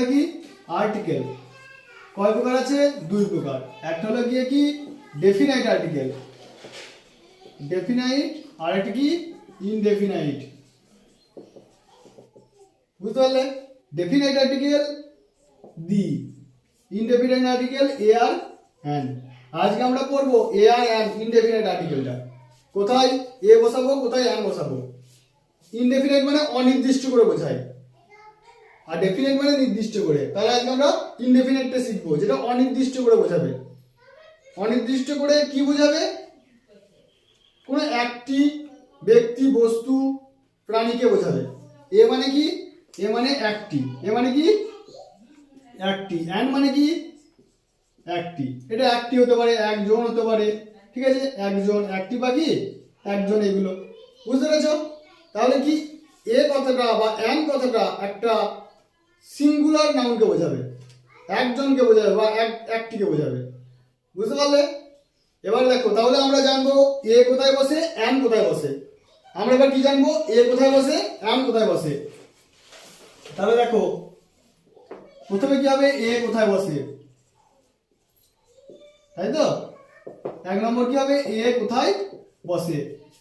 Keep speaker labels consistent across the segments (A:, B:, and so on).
A: মানে কি আর্টিকেল। কয় প্রকার আছে? দুই প্রকার। একটা হলো গিয়ে কি ডেফিনাইট আর্টিকেল, ডেফিনাইট, আর একটা কি ইনডেফিনাইট। বুঝতে পারলে? Definite article the, indefinite article a আর অ্যান। আজকে আমরা পড়বো এ আর অ্যান ইনডেফিনাইট আর্টিকেলটা। কোথায় এ বসাবো, কোথায় অ্যান বসাবো। ইনডেফিনাইট মানে অনির্দিষ্ট করে বোঝায়, আর ডেফিনাইট মানে নির্দিষ্ট করে। তাহলে আজকে আমরা ইনডেফিনাইটটা শিখবো, যেটা অনির্দিষ্ট করে বোঝাবে। অনির্দিষ্ট করে কি বোঝাবে? কোনো একটি ব্যক্তি, বস্তু, প্রাণীকে বোঝাবে। এ মানে কি? এ মানে একটি। এ মানে কি? একটি। অ্যান মানে কি? একটি। এটা একটি হতে পারে, একজন হতে পারে, ঠিক আছে? একজন, একটি বা কি একজন, এগুলো বুঝতে পেরেছ? তাহলে কি এ কথাটা বা অ্যান কথাটা একটা সিঙ্গুলার নাউনকে বোঝাবে, একজনকে বোঝাবে বা একটিকে বোঝাবে। বুঝতে পারলে? এবার দেখো, তাহলে আমরা জানবো এ কোথায় বসে, অ্যান কোথায় বসে। আমরা এবার কি জানবো? এ কোথায় বসে, অ্যান কোথায় বসে। তাহলে দেখো, প্রথমে কি হবে? এ কোথায় বসে, তাই তো? এক নম্বর কি হবে? এ কোথায় বসে।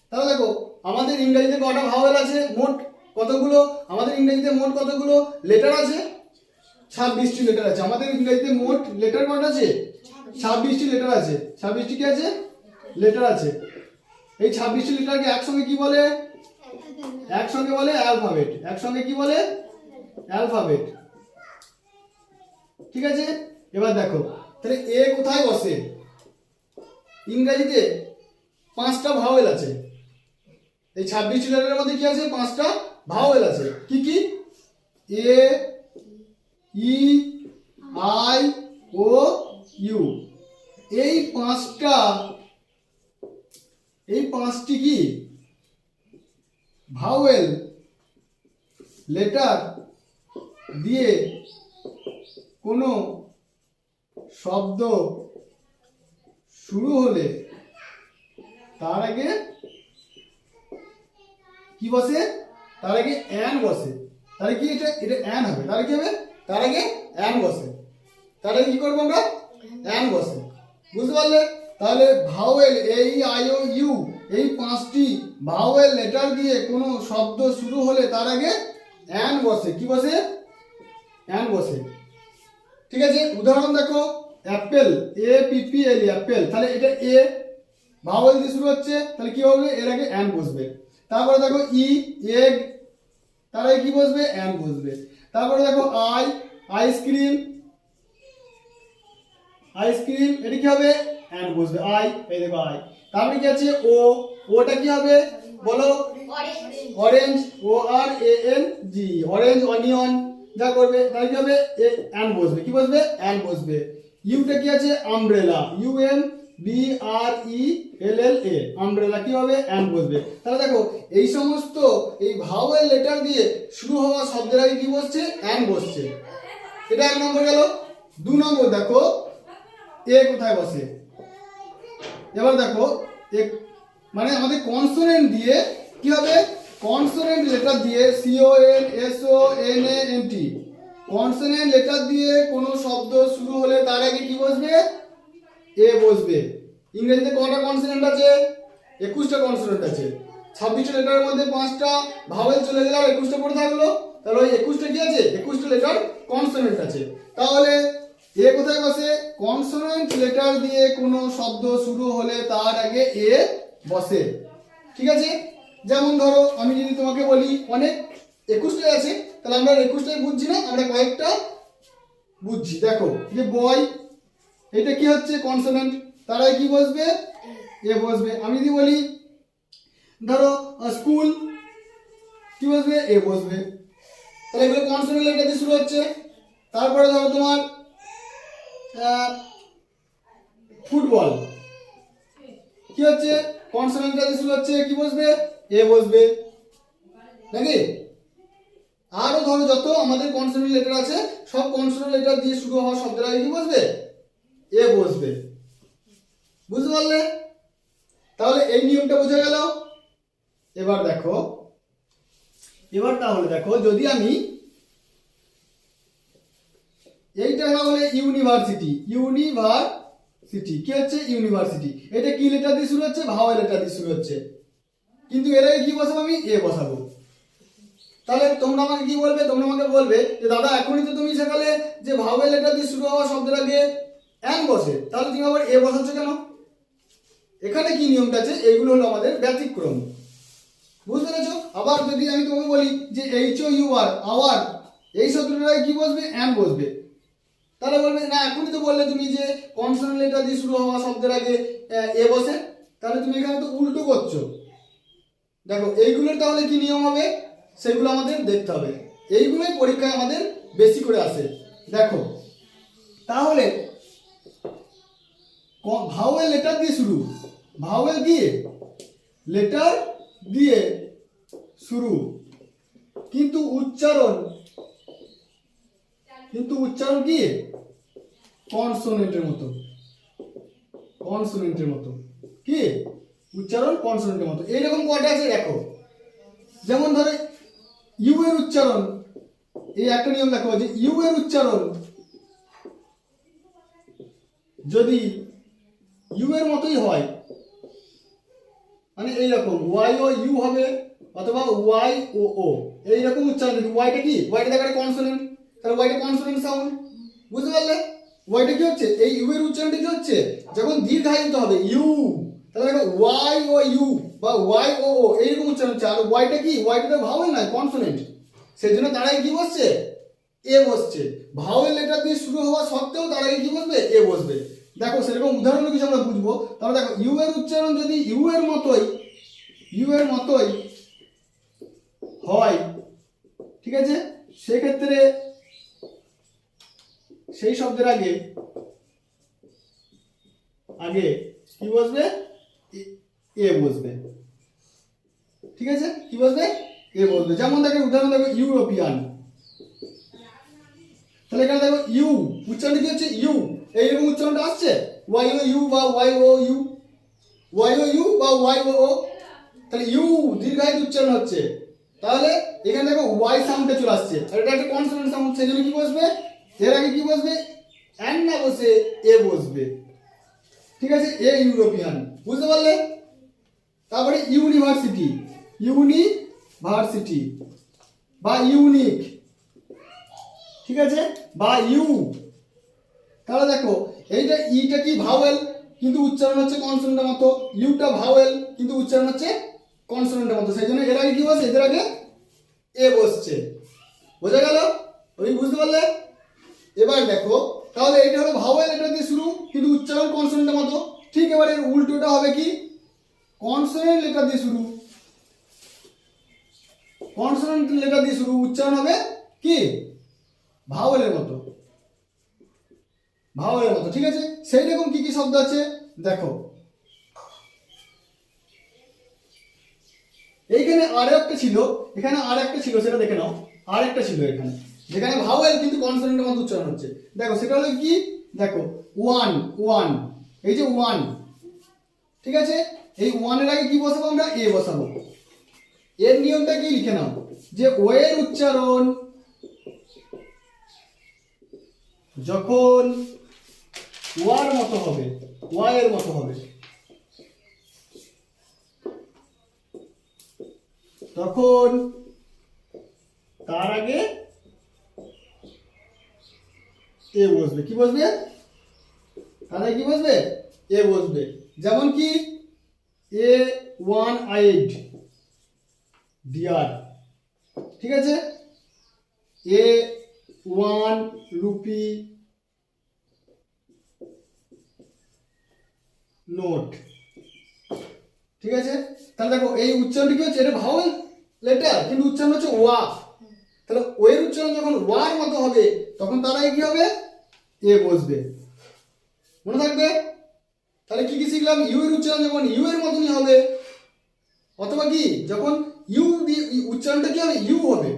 A: তাহলে দেখো, আমাদের ইংরেজিতে কটা ভাওয়েল আছে? মোট কতগুলো? আমাদের ইংরেজিতে মোট কতগুলো লেটার আছে? 26টি লেটার আছে। আমাদের ইংরেজিতে মোট লেটার কত আছে? 26টি লেটার আছে। 26টি কি আছে? লেটার আছে। এই 26টি লেটারকে একসঙ্গে কি বলে? একসঙ্গে বলে অ্যালফাবেট। একসঙ্গে কি বলে? অ্যালফাবেট। ঠিক আছে? এবার দেখো, তাহলে এ কোথায় বসে? ইংরেজিতে 5টা ভাওয়েল আছে। এই 26টি লেটারের মধ্যে কি আছে? 5টা ভাওয়েল আছে। কি কি? এ, ই, আই, ও, ইউ। এই 5টি কি ভাওয়েল লেটার দিয়ে কোনো শব্দ শুরু হলে তার আগে কি বসে? তার আগে অ্যান বসে। তাহলে কি এটা অ্যান হবে। তাহলে কি হবে? তার আগে অ্যান বসে। তাহলে কি করবো আমরা? অ্যান বসে। বুঝতে পারলে? তাহলে vowel A, E, I, O, U, এই 5টি ভাওয়েল লেটার দিয়ে কোনো শব্দ শুরু হলে তার আগে অ্যান বসে। কি বসে? অ্যান বসে। ঠিক আছে? উদাহরণ দেখো, Apple, A P P L, Apple. তাহলে এটা এ ভাওয়েল দিয়ে শুরু হচ্ছে, তাহলে কি হবে? এর আগে অ্যান বসবে। তারপরে দেখো ই, এগ, তার আগে কি বসবে? অ্যান বসবে। তারপরে দেখো আই, আইসক্রিম, আইসক্রিম, এটা কি হবে? অ্যান বসবে। আই, এই দেখো আই। তারপরে কি আছে? ও, ওটা কি হবে বলো? Orange, O R A N G, orange, onion, যা করবে তাহলে কি হবে? অ্যান বসবে। কি বসবে? অ্যান বসবে। ইউটা কি আছে? আমব্রেলা, ইউ এম বি আর ই এল এল এ, আমব্রেলা, কি হবে? অ্যান বসবে। তাহলে দেখো, এই সমস্ত এই ভাওয়েল লেটার দিয়ে শুরু হওয়া শব্দের আগে কি বসছে? অ্যান বসছে। এটা 1 নম্বর গেল। 2 নম্বর দেখো, এ কোথায় বসে। এবার দেখো, মানে আমাদের কনসোনেন্ট দিয়ে কি হবে? কনসোনেন্ট লেটার দিয়ে, C O N S O N A N T, consonant letter দিয়ে কোনো শব্দ শুরু হলে তার আগে কি বসবে? এ বসবে। ইংরেজিতে কটা কনসোনেন্ট আছে? 21টা কনসোনেন্ট আছে। 26টা লেটারের মধ্যে 5টা ভাওয়েল চলে গেল, 21টা পড়ে থাকলো। তাহলে ওই 21টা কি আছে? 21টা লেটার কনসোনেন্ট আছে। তাহলে এ কোথায় বসে? কনসোনেন্ট লেটার দিয়ে কোনো শব্দ শুরু হলে তার আগে এ বসে। ঠিক আছে? যেমন ধরো, আমি যদি তোমাকে বলি অনেক 21টা আছে, তাহলে আমরা 21টাই বুঝছি না, আমরা কয়েকটা বুঝছি। দেখো, যে বয়, এটা কি হচ্ছে? কনসোনেন্ট, তার আগে কি বসবে? এ বসবে। আমি যদি বলি ধরো স্কুল, কি বসবে? এ বসবে। তাহলে এগুলো কনসোনেন্ট লেটার দিয়ে শুরু হচ্ছে। তারপরে ধরো তোমার ফুটবল, কি হচ্ছে? কনসোনেন্ট দিয়ে শুরু হচ্ছে, কি বসবে? এ বসবে, নাকি? আরো ধরো যত আমাদের কনসোনেন্ট লেটার আছে, সব কনসোনেন্ট লেটার দিয়ে শুরু হওয়া শব্দের আগে কি বসবে? এ বসবে। বুঝতে পারলে? তাহলে এই নিয়মটা বোঝা গেল। এবার দেখো, তাহলে দেখো, যদি আমি এইটা না বলে ইউনিভার্সিটি, ইউনিভার্সিটি কি হচ্ছে ইউনিভার্সিটি, এটা কি লেটার দিয়ে শুরু হচ্ছে, ভাওয়েল লেটার দিয়ে শুরু হচ্ছে, কিন্তু এর আগে কি বসাবো আমি, এ বসাবো। তাহলে তোমরা আমাকে কি বলবে, তোমরা আমাকে বলবে যে দাদা এখনই তো তুমি শেখালে যে ভাওয়েল লেটার দিয়ে শুরু হওয়া শব্দের আগে অ্যান বসে, তাহলে তুমি আবার এ বসাচ্ছ কেন? এখানে কি নিয়মটা আছে, এইগুলো হলো আমাদের ব্যতিক্রম, বুঝতে পেরেছো? আবার যদি আমি তোমাকে বলি যে H O U R, hour, এই শব্দটার আগে কি বসবে, অ্যান বসবে, তাহলে বলবে না এখনই তো বললে তুমি যে কনসোনেন্ট লেটার দিয়ে শুরু হওয়া শব্দের আগে এ বসে, তাহলে তুমি এখানে তো উল্টো করছো। দেখো এইগুলোর তাহলে কি নিয়ম হবে সেগুলো আমাদের দেখতে হবে, এইগুলোই পরীক্ষায় আমাদের বেশি করে আসে। দেখো তাহলে ভাওয়েল লেটার দিয়ে শুরু, ভাওয়েল দিয়ে লেটার দিয়ে শুরু, কিন্তু উচ্চারণ কি কনসোনেন্টের মতো, কনসোনেন্টের মতো, কি উচ্চারণ কনসোনেন্টের মতো। এইরকম কয়টা আছে দেখো, যেমন ধরো ইউ এর উচ্চারণ, এই একটা নিয়ম দেখো যে ইউ এর উচ্চারণ যদি ইউ এর মতোই হয়, মানে এইরকম ওয়াই ও ইউ হবে অথবা ওয়াই ও ও, এইরকম উচ্চারণ, যদি ওয়াইটা কি, ওয়াইটা দেখো কনসোনেন্ট, তাহলে ওয়াইটা কনসোনেন্ট সাউন্ড, বুঝতে পারলে? ওয়াইটা কি হচ্ছে, এই ইউ এর উচ্চারণটা কি হচ্ছে, যখন দীর্ঘায়িত হবে ইউ, তাহলে দেখো ওয়াই ও ইউ বা ওয়াই ও ও এইরকম উচ্চারণ হচ্ছে, আর ওয়াইটা কি, ওয়াইটা তো ভাওয়েল নয় কনসোনেন্ট, সেই জন্য তার আগে কি বসছে, এ বসছে। ভাওয়েল লেটার দিয়ে শুরু হওয়া সত্ত্বেও তার আগে কি বসবে, এ বসবে। দেখো সেরকম উদাহরণ কিছু আমরা বুঝবো, তাহলে দেখো ইউ এর উচ্চারণ যদি ইউ এর মতোই হয়, ঠিক আছে, সেক্ষেত্রে সেই শব্দের আগে কি বসবে, এ বসবে, ঠিক আছে, কি বসবে, এ বসবে। যেমন দেখো উদাহরণ দেখো ইউরোপিয়ান, তাহলে এখানে দেখো ইউ উচ্চারণ কি হচ্ছে, ইউ এইরকম উচ্চারণটা আসছে, ওয়াই ও ইউ বা Y O U, Y O U বা ওয়াই ও ও, তাহলে ইউ দীর্ঘায়িত উচ্চারণ হচ্ছে, তাহলে এখানে দেখো ওয়াই সাউন্ডটা চলে আসছে, আর এটা একটা কনসোনেন্ট সাউন্ড, সেই জন্য কি বসবে, এর আগে কি বসবে, অ্যান না বসে এ বসবে, ঠিক আছে, এ ইউরোপিয়ান, বুঝতে পারলে? তারপরে ইউনিভার্সিটি, ইউনিভার্সিটি বা ইউনিক, ঠিক আছে, বা ইউ, তাহলে দেখো এইটা ইটা কি ভাওয়েল কিন্তু উচ্চারণ হচ্ছে কনসোনেন্টের মতো, ইউটা ভাওয়েল কিন্তু উচ্চারণ হচ্ছে কনসোনেন্টের মতো, সেই জন্য এর আগে কি বসে, এদের আগে এ বসছে, বোঝা গেল? ওই বুঝতে পারলে? এবার দেখো তাহলে এটা হলো ভাওয়েল লেটার দিয়ে শুরু কিন্তু উচ্চারণ কনসোনেন্টের মতো, ঠিক এবার এর উল্টোটা হবে কি, কনসোনেন্ট লেটার দিয়ে শুরু, কনসোনেন্ট লেটার দিয়ে শুরু, উচ্চারণ হবে কি ভাওয়েলের মতো, ভাওয়েলের মতো, ঠিক আছে। সেই রকম কি কি শব্দ আছে দেখো, এইখানে আরেকটা ছিল, এখানে আরেকটা ছিল, সেটা দেখে নাও, আরেকটা ছিল এখানে যেখানে ভাওয়েল কিন্তু কনসোনেন্টের মতো উচ্চারণ হচ্ছে, দেখো সেটা হলো কি, দেখো ওয়ান, এই যে ওয়ান, ঠিক আছে, এই ওয়ানের আগে কি বসাবো আমরা, এ বসাবো। এর নিয়মটা কি লিখে নাও যে ও এর উচ্চারণ যখন ওয়ার মতো হবে, ওয়াই এর মতো হবে, তখন তার আগে এ বসবে, কি বসবে, তার আগে কি বসবে, এ বসবে। যেমন কি এ ওয়ান আইড ডিয়ার, ঠিক আছে, এ ওয়ান রুপি নোট, ঠিক আছে। তাহলে দেখো এই উচ্চারণটি কি হচ্ছে, এটা ভাওয়েল লেটার কিন্তু উচ্চারণ হচ্ছে ওয়া, তাহলে ও এর উচ্চারণ যখন ওয়ার মতো হবে তখন তার আগে কি হবে, এ বসবে, মনে থাকবে? তাহলে কি কি শিখলাম, ইউ এর উচ্চারণ যখন ইউ এর মতনই হবে, অথবা কি যখন ইউ উচ্চারণটা কি হবে, ইউ হবে,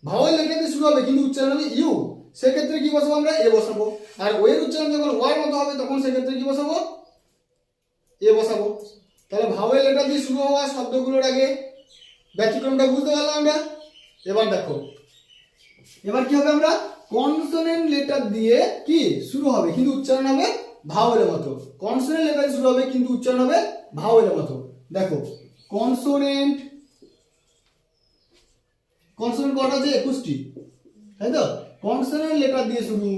A: ভাওয়েল লেটার দিয়ে শুরু হবে কিন্তু উচ্চারণ হবে ইউ, সেক্ষেত্রে কি বসাবো আমরা, এ বসাবো। আর ও এর উচ্চারণ যখন ওয়ার মতো হবে তখন সেক্ষেত্রে কি বসাবো, এ বসাবো। তাহলে ভাওয়েল লেটার দিয়ে শুরু হওয়া শব্দগুলোর আগে ব্যতিক্রমটা বুঝতে পারলাম আমরা। এবার দেখো এবার কি হবে, আমরা কনসোনেন্ট লেটার দিয়ে কি শুরু হবে কিন্তু উচ্চারণ হবে ভাওয়েলের মতো। কনসোনেন্ট লেটার শুরু হবে কিন্তু উচ্চারণ হবে ভাওয়েলের মতো। দেখো কনসোনেন্ট কটা আছে? 21টি, তাই তো? কনসোনেন্ট লেটার দিয়ে শুরু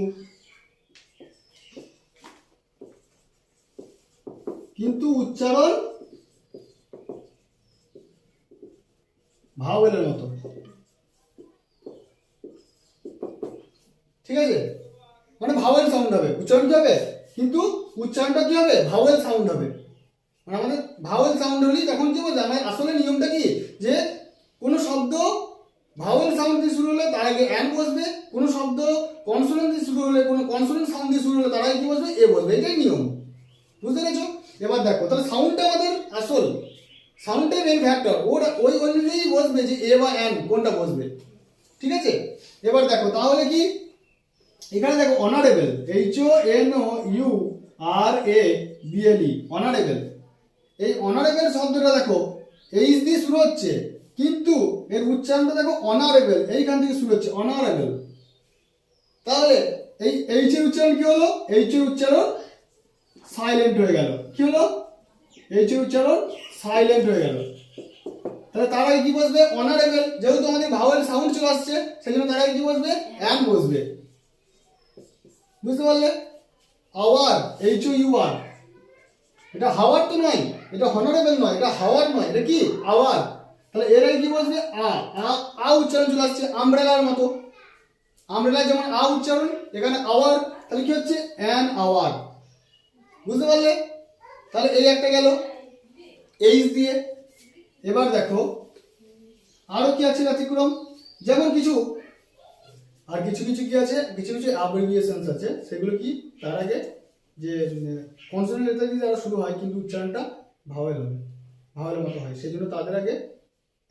A: কিন্তু উচ্চারণ ভাওয়েলের মতো, ঠিক আছে? মানে ভাওয়েল সাউন্ড হবে, উচ্চারণ কি হবে কিন্তু উচ্চারণটা কি হবে ভাওয়েল সাউন্ড হবে। মানে আমাদের ভাওয়েল সাউন্ড হলেই তখন কি বলতে আমার আসলে নিয়মটা কি যে কোনো শব্দ ভাওয়েল সাউন্ড দিয়ে শুরু হলে তার আগে অ্যান বসবে, কোনো শব্দ কনসোনেন্ট দিয়ে শুরু হলে কোনো কনসোনেন্ট সাউন্ড দিয়ে শুরু হলে তার আগে কি বসবে এ বসবে, এটাই নিয়ম। বুঝতে পেরেছো? এবার দেখো তাহলে সাউন্ডটা আমাদের আসল, সাউন্ডটাই মেন ফ্যাক্টর, ওই অনুযায়ী বসবে যে এ বা অ্যান কোনটা বসবে, ঠিক আছে? এবার দেখো তাহলে কি এখানে দেখো অনারেবল, HONOURABLE অনারেবল, এই অনারেবল শব্দটা দেখো এইচ দিয়ে শুরু হচ্ছে কিন্তু এর উচ্চারণটা দেখো অনারেবল, এইখান থেকে শুরু হচ্ছে অনারেবল। তাহলে এই এইচ এর উচ্চারণ কি হলো? এইচ এর উচ্চারণ সাইলেন্ট হয়ে গেল। কি হলো? এইচ এর উচ্চারণ সাইলেন্ট হয়ে গেল। তাহলে তার আগে কি বসবে? অনারেবল, যেহেতু আমাদের ভাওয়েল সাউন্ড চলে আসছে সেই জন্য তার আগে কি বসবে? অ্যান বসবে। বুঝতে পারলে? আওয়ার, HOUR, এটা হাওয়ার তো নয়, এটা হনারেবল নয়, এটা হাওয়ার নয়, এটা কি আওয়ার। তাহলে এর আগে কি বসবে? আ উচ্চারণ চলে আসছে আমব্রেলার মতো, আমব্রেলা যেমন আ উচ্চারণ, এখানে আওয়ার, তাহলে কি হচ্ছে অ্যান আওয়ার। বুঝতে পারলে? তাহলে এই একটা গেল এইচ দিয়ে। এবার দেখো আরো কি আছে ব্যতিক্রম, যেমন কিছু কি আছে, কিছু অ্যাব্রিভিয়েশনস আছে, সেগুলো কি তার আগে যে কনসোনেন্ট লেটার দিয়ে তারা শুরু হয় কিন্তু উচ্চারণটা ভাওয়েল হবে, ভাওয়েলের মতো হয়, সেই জন্য তাদের আগে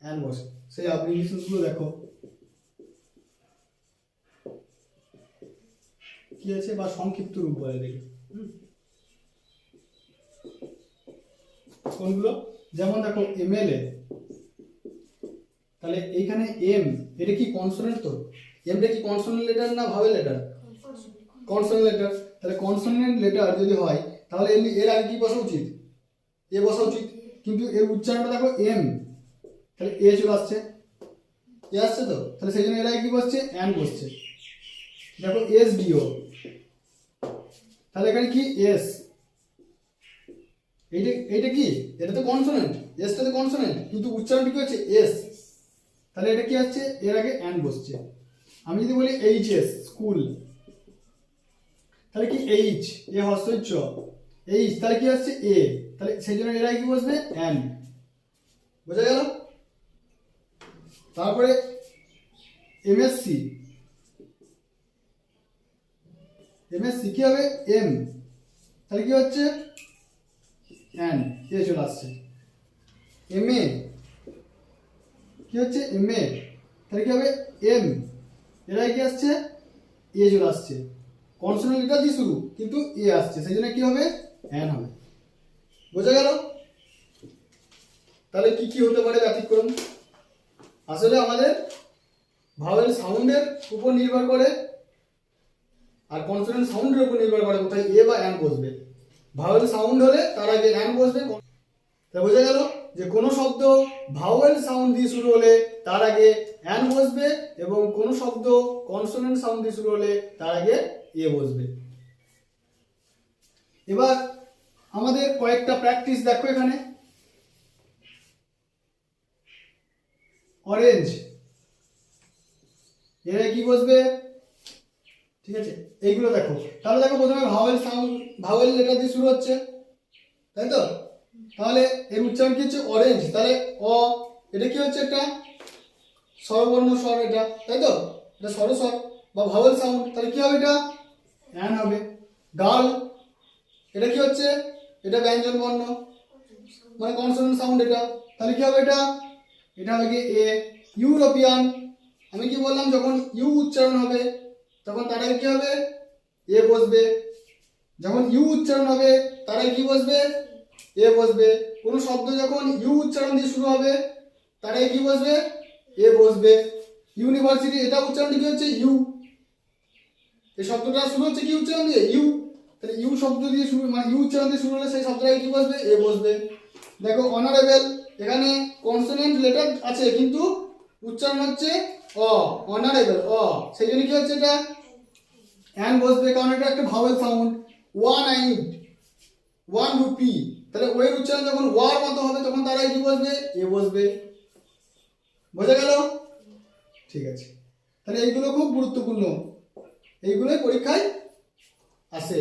A: অ্যান বসে। সেই অ্যাব্রিভিয়েশনসগুলো দেখো কি আছে, বা সংক্ষিপ্ত রূপ বলে দেখি কোনগুলো, যেমন দেখো MLA, তাহলে এইখানে এম, এটা কি কনসোনেন্ট? তো এমটা কি কনসোনেন্ট লেটার না ভাওয়েল লেটার? Consonant letter. তাহলে কনসোনেন্ট লেটার যদি হয় তাহলে এর আগে কি বসা উচিত? এ বসা উচিত, কিন্তু এর উচ্চারণটা দেখো এম, তাহলে এ চলে আসছে, এ আসছে তো, তাহলে সেই জন্য এর আগে কি বসছে? অ্যান বসছে। দেখো SDO, তাহলে এখানে কি এস, এইটা কি? এটা তো কনসোনেন্ট, এসটা তো কনসোনেন্ট কিন্তু উচ্চারণটা কি হচ্ছে এস, তাহলে এটা কি হচ্ছে? এর আগে অ্যান বসছে। আমি যদি বলি HS স্কুল, তাহলে কি এইচ, এ হস্যই চ, এইচ, তাহলে কি হচ্ছে এ, তাহলে সেই জন্য এর আগে কি বসবে? অ্যান। বোঝা গেল? তারপরে MSC কি হবে? এম, তাহলে কি হচ্ছে? অ্যান, এ চলে আসছে। MA কি হচ্ছে? MA, তাহলে কি হবে? এম, এর আগে কি আসছে? এ চলে আসছে, কনসোনেন্ট লেটার দিয়ে শুরু কিন্তু এ আসছে, সেই জন্য কি হবে? অ্যান হবে। বোঝা গেল? তাহলে কি কি হতে পারে ব্যতিক্রম? আসলে আমাদের ভাওয়েল সাউন্ডের উপর নির্ভর করে আর কনসোনেন্ট সাউন্ডের উপর নির্ভর করে কোথায় এ বা অ্যান বসবে। ভাওয়েল সাউন্ড হলে তার আগে অ্যান বসবে। তা বোঝা গেল যে কোনো শব্দ ভাওয়েল সাউন্ড দিয়ে শুরু হলে তার আগে অ্যান বসবে এবং কোনো শব্দ কনসোনেন্ট সাউন্ড দিয়ে শুরু হলে তার আগে এ বসবে। এবার আমাদের কয়েকটা প্র্যাকটিস দেখো এখানে। অরেঞ্জ, এর কি বসবে? ঠিক আছে, এইগুলো দেখো। তাহলে দেখো প্রথমে ভাওয়েল সাউন্ড, ভাওয়েল লেটার দিয়ে শুরু হচ্ছে, তাই তো? তাহলে এর উচ্চারণ কি হচ্ছে? অরেঞ্জ, তাহলে অ, এটা কি হচ্ছে? একটা স্বরবর্ণ স্বর, এটা তাই তো, এটা স্বরস্বর বা ভাওয়েল সাউন্ড, তাহলে কি হবে? এটা অ্যান হবে। গার্ল, এটা কি হচ্ছে? এটা ব্যঞ্জন বর্ণ মানে কনসোনেন্ট সাউন্ড, এটা তাহলে কি হবে? এটা হবে কি এ। ইউরোপিয়ান, আমি কি বললাম? যখন ইউ উচ্চারণ হবে তখন তার আগে কি হবে? এ বসবে। যখন ইউ উচ্চারণ হবে তার আগে কি বসবে? এ বসবে। কোনো শব্দ যখন ইউ উচ্চারণ দিয়ে শুরু হবে তার আগে কি বসবে? এ বসবে। ইউনিভার্সিটি, এটা উচ্চারণটি কি হচ্ছে? ইউ, এই শব্দটা শুরু হচ্ছে কি উচ্চারণ দিয়ে ইউ, তাহলে ইউ শব্দ দিয়ে শুরু মানে ইউ উচ্চারণ দিয়ে শুরু হলে সেই শব্দটাকে কি বসবে এ বসবে। দেখো অনারেবল, এখানে কনসোনেন্ট লেটার আছে কিন্তু উচ্চারণ হচ্ছে অ, অনারেবল অ, সেই জন্য কি হচ্ছে এটা অ্যান বসবে, কারণ এটা একটা vowel sound. One eyed, 1 rupee, তাহলে ওয়ের উচ্চারণ যখন ওয়ার মতো হবে তখন তারা কি বসবে এ বসবে। বোঝা গেল? ঠিক আছে, তাহলে এইগুলো খুব গুরুত্বপূর্ণ, এইগুলোই পরীক্ষায় আসে।